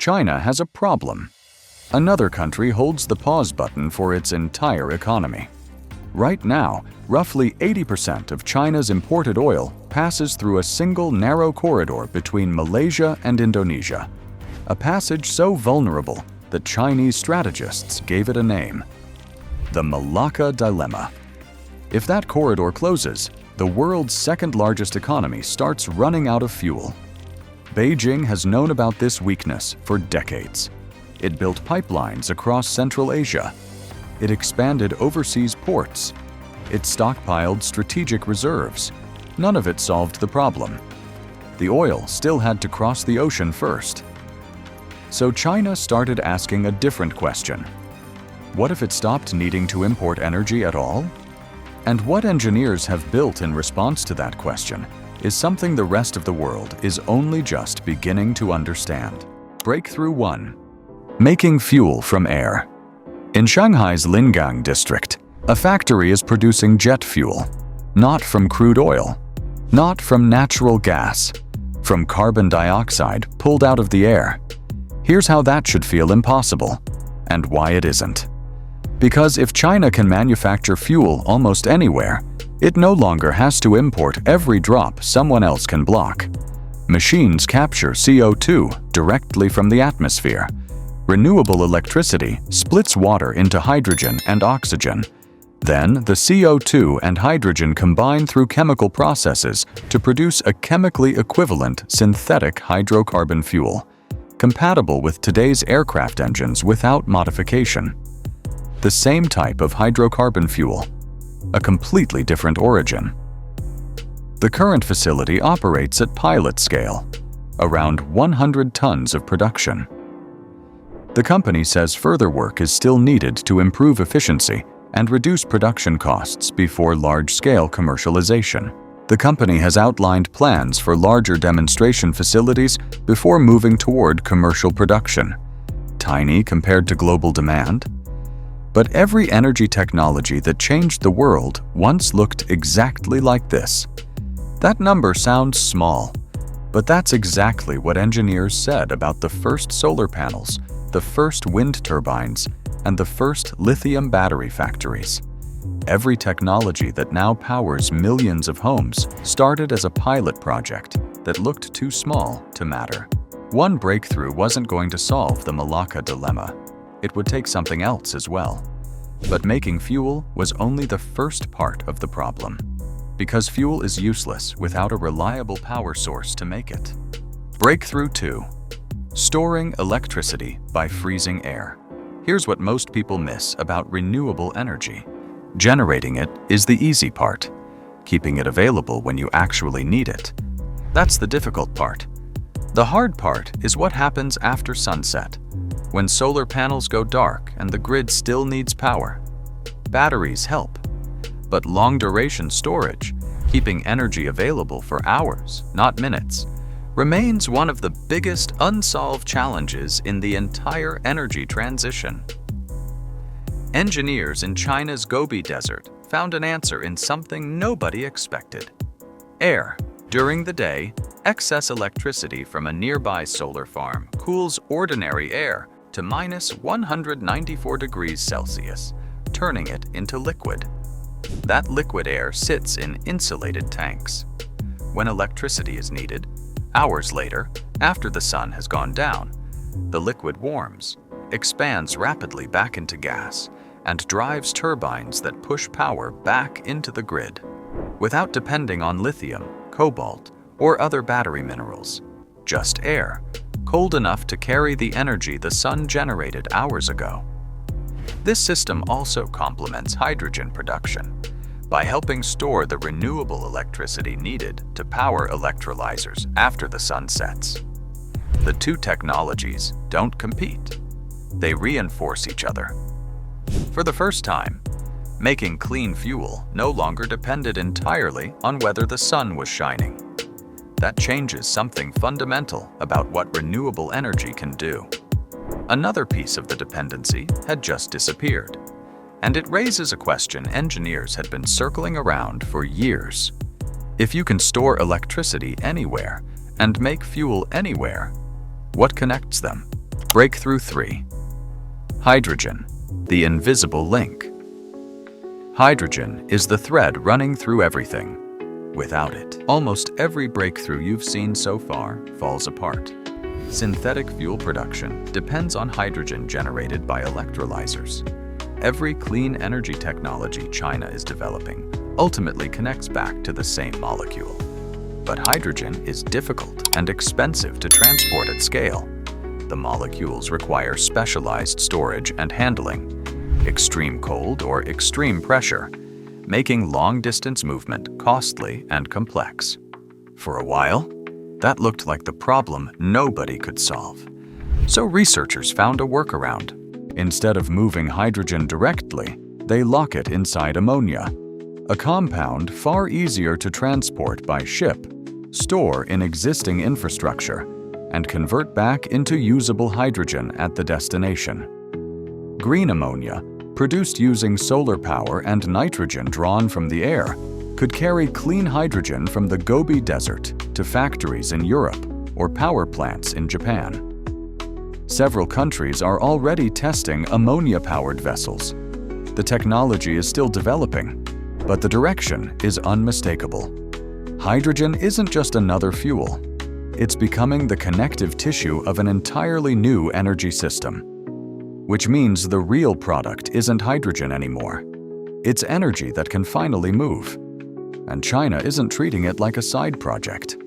China has a problem. Another country holds the pause button for its entire economy. Right now, roughly 80% of China's imported oil passes through a single narrow corridor between Malaysia and Indonesia, a passage so vulnerable that Chinese strategists gave it a name: the Malacca Dilemma. If that corridor closes, the world's second-largest economy starts running out of fuel. Beijing has known about this weakness for decades. It built pipelines across Central Asia. It expanded overseas ports. It stockpiled strategic reserves. None of it solved the problem. The oil still had to cross the ocean first. So China started asking a different question. What if it stopped needing to import energy at all? And what engineers have built in response to that question is something the rest of the world is only just beginning to understand. Breakthrough 1. Making fuel from air. In Shanghai's Lingang district, a factory is producing jet fuel, not from crude oil, not from natural gas, from carbon dioxide pulled out of the air. Here's how that should feel impossible, and why it isn't. Because if China can manufacture fuel almost anywhere, it no longer has to import every drop someone else can block. Machines capture CO2 directly from the atmosphere. Renewable electricity splits water into hydrogen and oxygen. Then the CO2 and hydrogen combine through chemical processes to produce a chemically equivalent synthetic hydrocarbon fuel, compatible with today's aircraft engines without modification. The same type of hydrocarbon fuel, a completely different origin. The current facility operates at pilot scale, around 100 tons of production. The company says further work is still needed to improve efficiency and reduce production costs before large-scale commercialization. The company has outlined plans for larger demonstration facilities before moving toward commercial production. Tiny compared to global demand? But every energy technology that changed the world once looked exactly like this. That number sounds small, but that's exactly what engineers said about the first solar panels, the first wind turbines, and the first lithium battery factories. Every technology that now powers millions of homes started as a pilot project that looked too small to matter. One breakthrough wasn't going to solve the Malacca Dilemma. It would take something else as well. But making fuel was only the first part of the problem, because fuel is useless without a reliable power source to make it. Breakthrough 2. Storing electricity by freezing air. Here's what most people miss about renewable energy. Generating it is the easy part. Keeping it available when you actually need it. That's the difficult part. The hard part is what happens after sunset, when solar panels go dark and the grid still needs power. Batteries help, but long-duration storage, keeping energy available for hours, not minutes, remains one of the biggest unsolved challenges in the entire energy transition. Engineers in China's Gobi Desert found an answer in something nobody expected: air. During the day, excess electricity from a nearby solar farm cools ordinary air to minus 194 degrees Celsius, turning it into liquid. That liquid air sits in insulated tanks. When electricity is needed, hours later, after the sun has gone down, the liquid warms, expands rapidly back into gas, and drives turbines that push power back into the grid, without depending on lithium, cobalt, or other battery minerals. Just air, cold enough to carry the energy the sun generated hours ago. This system also complements hydrogen production by helping store the renewable electricity needed to power electrolyzers after the sun sets. The two technologies don't compete. They reinforce each other. For the first time, making clean fuel no longer depended entirely on whether the sun was shining. That changes something fundamental about what renewable energy can do. Another piece of the dependency had just disappeared, and it raises a question engineers had been circling around for years. If you can store electricity anywhere and make fuel anywhere, what connects them? Breakthrough 3. Hydrogen, the invisible link. Hydrogen is the thread running through everything. Without it, almost every breakthrough you've seen so far falls apart. Synthetic fuel production depends on hydrogen generated by electrolyzers. Every clean energy technology China is developing ultimately connects back to the same molecule. But hydrogen is difficult and expensive to transport at scale. The molecules require specialized storage and handling, extreme cold or extreme pressure, making long-distance movement costly and complex. For a while, that looked like the problem nobody could solve. So researchers found a workaround. Instead of moving hydrogen directly, they lock it inside ammonia, a compound far easier to transport by ship, store in existing infrastructure, and convert back into usable hydrogen at the destination. Green ammonia, produced using solar power and nitrogen drawn from the air, could carry clean hydrogen from the Gobi Desert to factories in Europe or power plants in Japan. Several countries are already testing ammonia-powered vessels. The technology is still developing, but the direction is unmistakable. Hydrogen isn't just another fuel. It's becoming the connective tissue of an entirely new energy system. Which means the real product isn't hydrogen anymore. It's energy that can finally move. And China isn't treating it like a side project.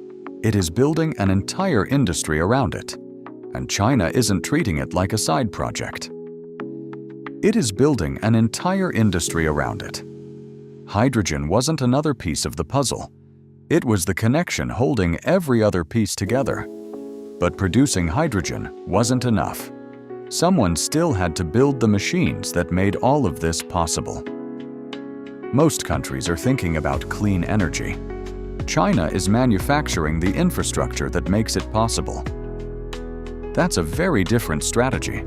It is building an entire industry around it. And China isn't treating it like a side project. It is building an entire industry around it. Hydrogen wasn't another piece of the puzzle. It was the connection holding every other piece together. But producing hydrogen wasn't enough. Someone still had to build the machines that made all of this possible. Most countries are thinking about clean energy. China is manufacturing the infrastructure that makes it possible. That's a very different strategy.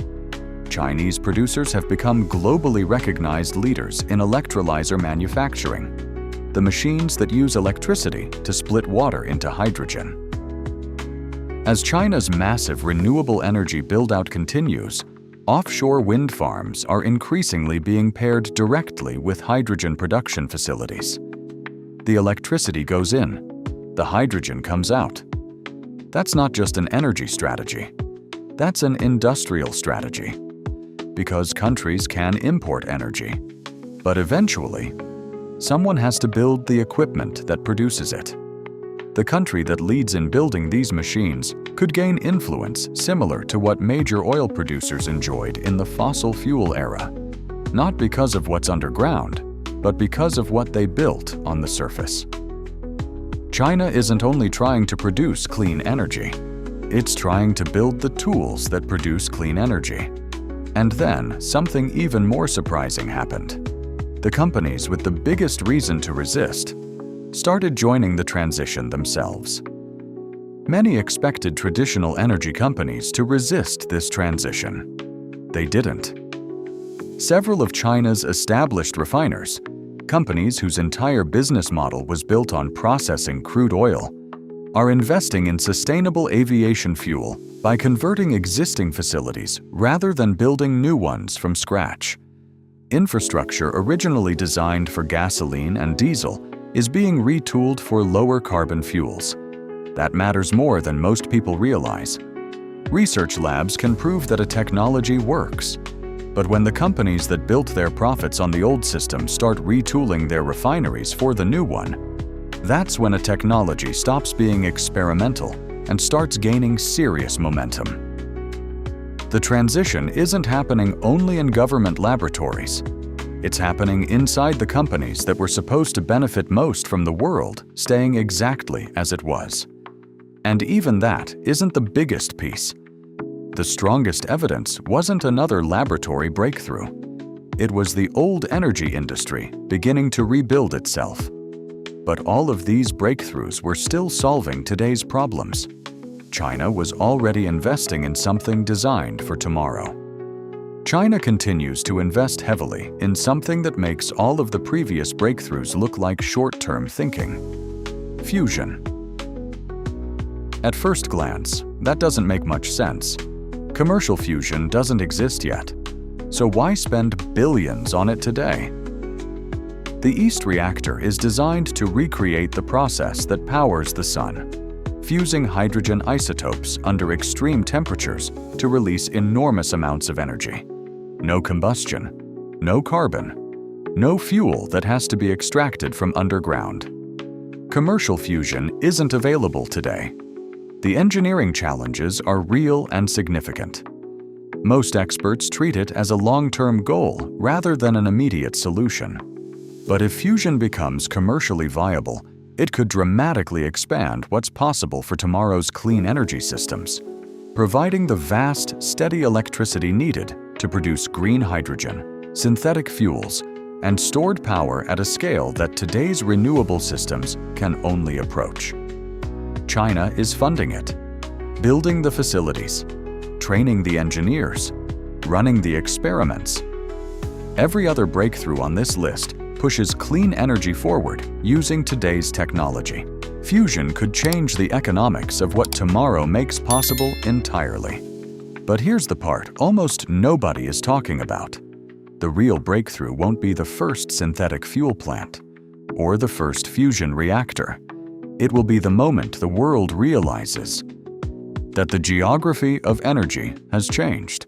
Chinese producers have become globally recognized leaders in electrolyzer manufacturing, the machines that use electricity to split water into hydrogen. As China's massive renewable energy build-out continues, offshore wind farms are increasingly being paired directly with hydrogen production facilities. The electricity goes in, the hydrogen comes out. That's not just an energy strategy. That's an industrial strategy. Because countries can import energy. But eventually, someone has to build the equipment that produces it. The country that leads in building these machines could gain influence similar to what major oil producers enjoyed in the fossil fuel era, not because of what's underground, but because of what they built on the surface. China isn't only trying to produce clean energy, it's trying to build the tools that produce clean energy. And then something even more surprising happened. The companies with the biggest reason to resist started joining the transition themselves. Many expected traditional energy companies to resist this transition. They didn't. Several of China's established refiners, companies whose entire business model was built on processing crude oil, are investing in sustainable aviation fuel by converting existing facilities rather than building new ones from scratch. Infrastructure originally designed for gasoline and diesel is being retooled for lower carbon fuels. That matters more than most people realize. Research labs can prove that a technology works. But when the companies that built their profits on the old system start retooling their refineries for the new one, that's when a technology stops being experimental and starts gaining serious momentum. The transition isn't happening only in government laboratories. It's happening inside the companies that were supposed to benefit most from the world staying exactly as it was. And even that isn't the biggest piece. The strongest evidence wasn't another laboratory breakthrough. It was the old energy industry beginning to rebuild itself. But all of these breakthroughs were still solving today's problems. China was already investing in something designed for tomorrow. China continues to invest heavily in something that makes all of the previous breakthroughs look like short-term thinking: fusion. At first glance, that doesn't make much sense. Commercial fusion doesn't exist yet, so why spend billions on it today? The East reactor is designed to recreate the process that powers the sun, fusing hydrogen isotopes under extreme temperatures to release enormous amounts of energy. No combustion, no carbon, no fuel that has to be extracted from underground. Commercial fusion isn't available today. The engineering challenges are real and significant. Most experts treat it as a long-term goal rather than an immediate solution. But if fusion becomes commercially viable, it could dramatically expand what's possible for tomorrow's clean energy systems, providing the vast, steady electricity needed to produce green hydrogen, synthetic fuels, and stored power at a scale that today's renewable systems can only approach. China is funding it, building the facilities, training the engineers, running the experiments. Every other breakthrough on this list pushes clean energy forward using today's technology. Fusion could change the economics of what tomorrow makes possible entirely. But here's the part almost nobody is talking about. The real breakthrough won't be the first synthetic fuel plant or the first fusion reactor. It will be the moment the world realizes that the geography of energy has changed.